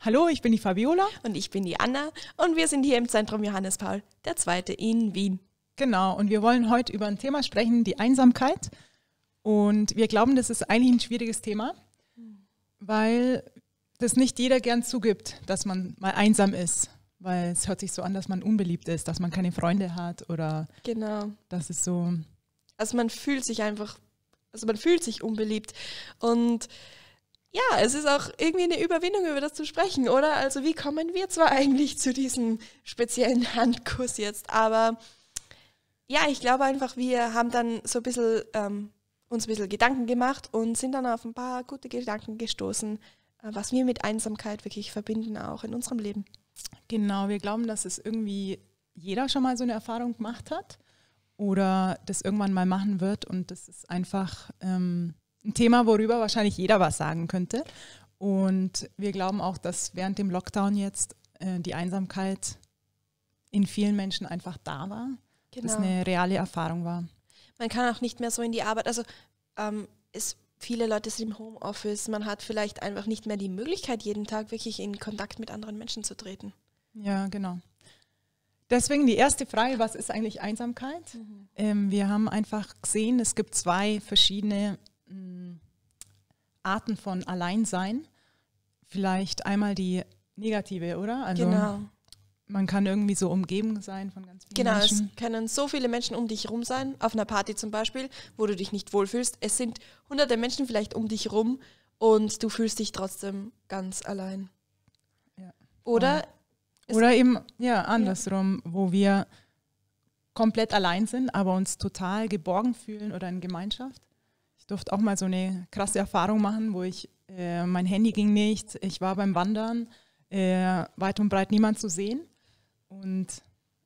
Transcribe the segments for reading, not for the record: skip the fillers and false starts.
Hallo, ich bin die Fabiola. Und ich bin die Anna und wir sind hier im Zentrum Johannes Paul II. In Wien. Genau, und wir wollen heute über ein Thema sprechen, die Einsamkeit. Und wir glauben, das ist eigentlich ein schwieriges Thema, weil das nicht jeder gern zugibt, dass man mal einsam ist. Weil es hört sich so an, dass man unbeliebt ist, dass man keine Freunde hat oder Genau. das ist so. Also man fühlt sich unbeliebt. Und ja, es ist auch irgendwie eine Überwindung, über das zu sprechen, oder? Also wie kommen wir zwar eigentlich zu diesem speziellen Handkuss jetzt, aber ja, ich glaube einfach, wir haben dann so ein bisschen, uns ein bisschen Gedanken gemacht und sind dann auf ein paar gute Gedanken gestoßen, was wir mit Einsamkeit wirklich verbinden, auch in unserem Leben. Genau, wir glauben, dass es irgendwie jeder schon mal so eine Erfahrung gemacht hat oder das irgendwann mal machen wird und das ist einfach ein Thema, worüber wahrscheinlich jeder was sagen könnte. Und wir glauben auch, dass während dem Lockdown jetzt die Einsamkeit in vielen Menschen einfach da war. Genau. Das eine reale Erfahrung war. Man kann auch nicht mehr so in die Arbeit, also viele Leute sind im Homeoffice, man hat vielleicht einfach nicht mehr die Möglichkeit, jeden Tag wirklich in Kontakt mit anderen Menschen zu treten. Ja, genau. Deswegen die erste Frage, was ist eigentlich Einsamkeit? Wir haben einfach gesehen, es gibt zwei verschiedene Arten von Alleinsein. Vielleicht einmal die negative, oder? Also genau. Man kann irgendwie so umgeben sein von ganz vielen Menschen. Genau, es können so viele Menschen um dich rum sein, auf einer Party zum Beispiel, wo du dich nicht wohlfühlst. Es sind hunderte Menschen vielleicht um dich rum und du fühlst dich trotzdem ganz allein. Ja. Oder eben andersrum, wo wir komplett allein sind, aber uns total geborgen fühlen oder in Gemeinschaft. Ich durfte auch mal so eine krasse Erfahrung machen, wo mein Handy ging nicht, ich war beim Wandern, weit und breit niemand zu sehen. Und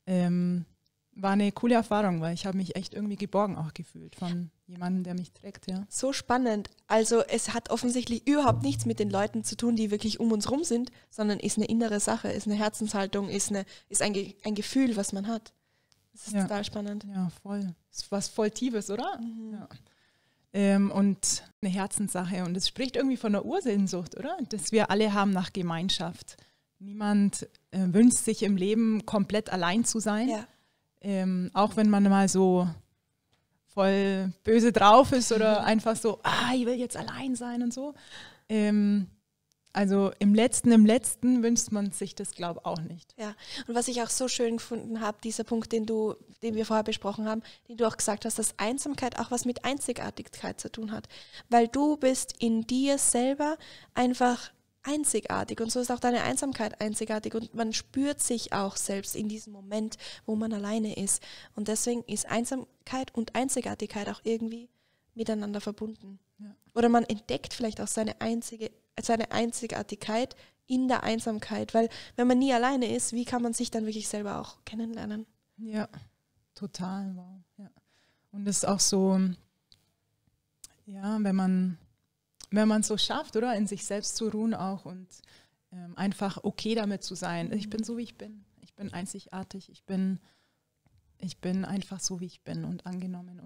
war eine coole Erfahrung, weil ich habe mich echt irgendwie geborgen auch gefühlt von jemandem, der mich trägt. Ja. So spannend. Also es hat offensichtlich überhaupt nichts mit den Leuten zu tun, die wirklich um uns rum sind, sondern ist eine innere Sache, ist eine Herzenshaltung, ist ein Gefühl, was man hat. Das ist total spannend. Ja, voll. Das ist was voll Tiefes, oder? Ja. Und eine Herzenssache. Und es spricht irgendwie von der Ursehnsucht, oder? Dass wir alle haben nach Gemeinschaft. Niemand wünscht sich im Leben komplett allein zu sein. Ja. Auch wenn man mal so voll böse drauf ist oder einfach so, ich will jetzt allein sein und so. Also im Letzten wünscht man sich das, glaube ich, auch nicht. Ja, und was ich auch so schön gefunden habe, dieser Punkt, den wir vorher besprochen haben, den du auch gesagt hast, dass Einsamkeit auch was mit Einzigartigkeit zu tun hat. Weil du bist in dir selber einfach einzigartig und so ist auch deine Einsamkeit einzigartig und man spürt sich auch selbst in diesem Moment, wo man alleine ist. Und deswegen ist Einsamkeit und Einzigartigkeit auch irgendwie miteinander verbunden. Ja. Oder man entdeckt vielleicht auch seine Einzigartigkeit in der Einsamkeit, weil wenn man nie alleine ist, wie kann man sich dann wirklich selber auch kennenlernen? Ja, total, wow. Ja. Und es ist auch so, ja, wenn man es so schafft, oder, in sich selbst zu ruhen auch und einfach okay damit zu sein. Ich bin so, wie ich bin. Ich bin einzigartig. Ich bin einfach so, wie ich bin und angenommen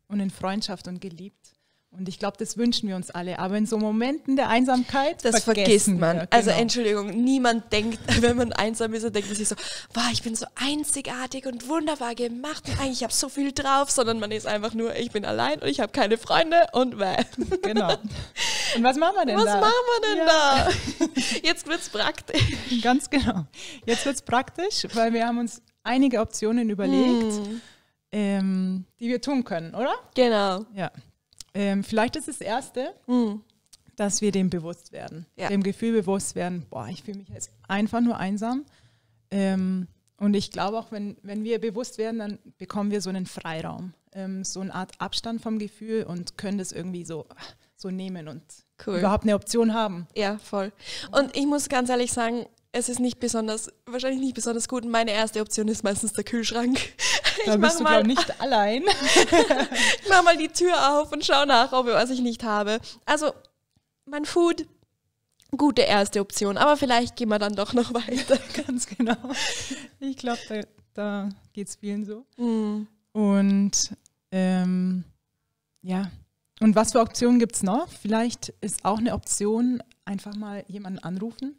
und in Freundschaft und geliebt. Und ich glaube, das wünschen wir uns alle. Aber in so Momenten der Einsamkeit, das vergisst man. Genau. Also Entschuldigung, niemand denkt, wenn man einsam ist, denkt man sich so, wow, ich bin so einzigartig und wunderbar gemacht und eigentlich habe ich so viel drauf, sondern man ist einfach nur, ich bin allein und ich habe keine Freunde und Genau. Und was machen wir denn da? Jetzt wird's praktisch. Ganz genau. Jetzt wird's praktisch, weil wir haben uns einige Optionen überlegt, die wir tun können, oder? Genau. Ja. Vielleicht ist das Erste, dass wir dem bewusst werden. Ja. Dem Gefühl bewusst werden, ich fühle mich jetzt einfach nur einsam. Und ich glaube auch, wenn wir bewusst werden, dann bekommen wir so einen Freiraum, so eine Art Abstand vom Gefühl und können das irgendwie so nehmen und überhaupt eine Option haben. Ja, voll. Und ich muss ganz ehrlich sagen, es ist wahrscheinlich nicht besonders gut. Meine erste Option ist meistens der Kühlschrank. Da bist du, glaube ich, nicht allein. Ich mache mal die Tür auf und schaue nach, was ich nicht habe. Also, mein Food, gute erste Option. Aber vielleicht gehen wir dann doch noch weiter. Ganz genau. Ich glaube, da geht es vielen so. Und ja. Und was für Optionen gibt es noch? Vielleicht ist auch eine Option, einfach mal jemanden anrufen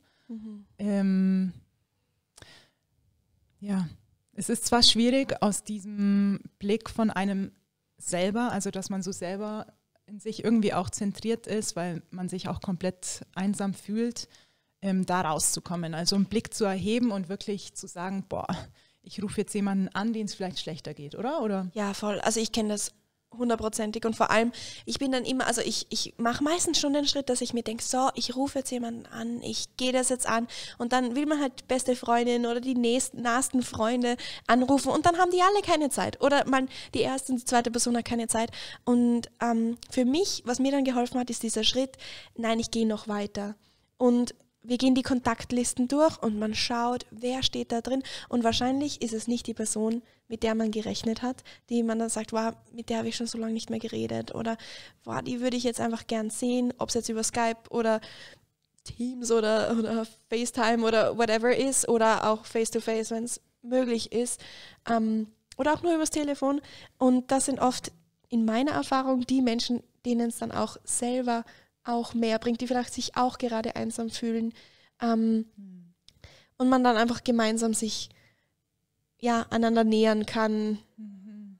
Ja, es ist zwar schwierig aus diesem Blick von einem selber, also dass man so selber in sich irgendwie auch zentriert ist, weil man sich auch komplett einsam fühlt, da rauszukommen. Also einen Blick zu erheben und wirklich zu sagen, boah, ich rufe jetzt jemanden an, den es vielleicht schlechter geht, oder? Ja, voll. Also ich kenne das 100%ig und vor allem, ich bin dann immer, also ich mache meistens schon den Schritt, dass ich mir denke, so, ich rufe jetzt jemanden an, ich gehe das jetzt an und dann will man halt die beste Freundin oder die nahesten Freunde anrufen und dann haben die alle keine Zeit oder die erste und die zweite Person hat keine Zeit und für mich, was mir dann geholfen hat, ist dieser Schritt, nein, ich gehe noch weiter und wir gehen die Kontaktlisten durch und man schaut, wer steht da drin und wahrscheinlich ist es nicht die Person, mit der man gerechnet hat, die man dann sagt, wow, mit der habe ich schon so lange nicht mehr geredet oder wow, die würde ich jetzt einfach gern sehen, ob es jetzt über Skype oder Teams oder FaceTime oder whatever ist oder auch Face-to-Face, wenn es möglich ist oder auch nur übers Telefon und das sind oft in meiner Erfahrung die Menschen, denen es dann auch selber auch mehr bringt, die vielleicht sich auch gerade einsam fühlen und man dann einfach gemeinsam sich einander nähern kann,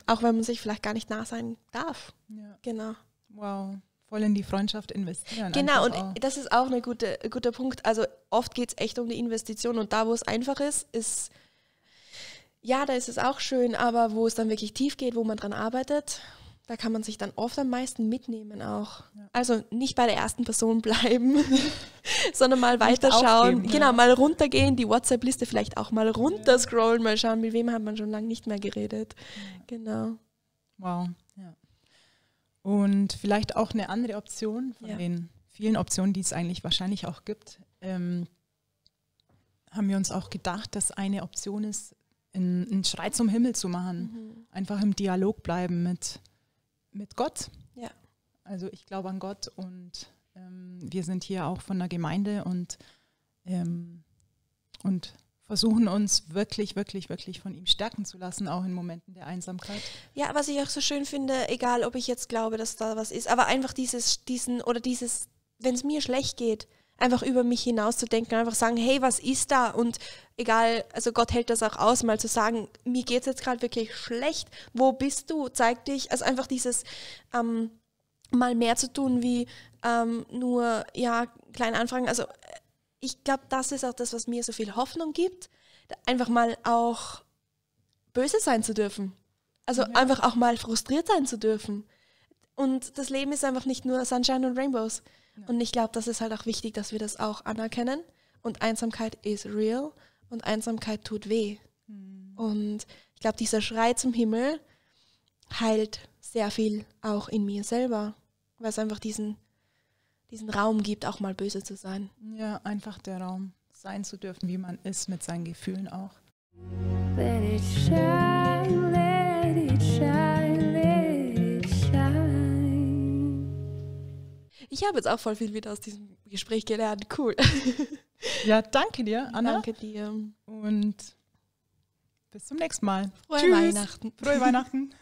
auch wenn man sich vielleicht gar nicht nah sein darf. Ja. Genau. Wow, voll in die Freundschaft investieren. Genau, und das ist auch ein guter Punkt. Also oft geht es echt um die Investition und da, wo es einfach ist, da ist es auch schön, aber wo es dann wirklich tief geht, wo man dran arbeitet, da kann man sich dann oft am meisten mitnehmen auch. Ja. Also nicht bei der ersten Person bleiben, sondern mal weiterschauen. Genau, mal runtergehen, die WhatsApp-Liste vielleicht auch mal runterscrollen, mal schauen, mit wem hat man schon lange nicht mehr geredet. Ja. Genau. Wow, ja. Und vielleicht auch eine andere Option von den vielen Optionen, die es eigentlich wahrscheinlich auch gibt, haben wir uns auch gedacht, dass eine Option ist, einen Schrei zum Himmel zu machen. Einfach im Dialog bleiben mit Gott. Ja. Also ich glaube an Gott und wir sind hier auch von der Gemeinde und versuchen uns wirklich, wirklich, wirklich von ihm stärken zu lassen, auch in Momenten der Einsamkeit. Ja, was ich auch so schön finde, egal ob ich jetzt glaube, dass da was ist, aber einfach wenn es mir schlecht geht, einfach über mich hinauszudenken, einfach sagen, hey, was ist da? Und egal, also Gott hält das auch aus, mal zu sagen, mir geht es jetzt gerade wirklich schlecht, wo bist du? Zeig dich. Also einfach dieses mal mehr zu tun, wie nur, kleine Anfragen. Also ich glaube, das ist auch das, was mir so viel Hoffnung gibt, einfach mal auch böse sein zu dürfen. Also einfach auch mal frustriert sein zu dürfen. Und das Leben ist einfach nicht nur Sunshine und Rainbows. Ja. Und ich glaube, das ist halt auch wichtig, dass wir das auch anerkennen. Und Einsamkeit is real und Einsamkeit tut weh. Und ich glaube, dieser Schrei zum Himmel heilt sehr viel auch in mir selber, weil es einfach diesen Raum gibt, auch mal böse zu sein. Ja, einfach der Raum, sein zu dürfen, wie man ist, mit seinen Gefühlen auch. Let it shine, let it shine, let it shine. Ich habe jetzt auch voll viel wieder aus diesem Gespräch gelernt. Cool. Ja, danke dir, Anna. Danke dir. Und bis zum nächsten Mal. Frohe Weihnachten. Frohe Weihnachten.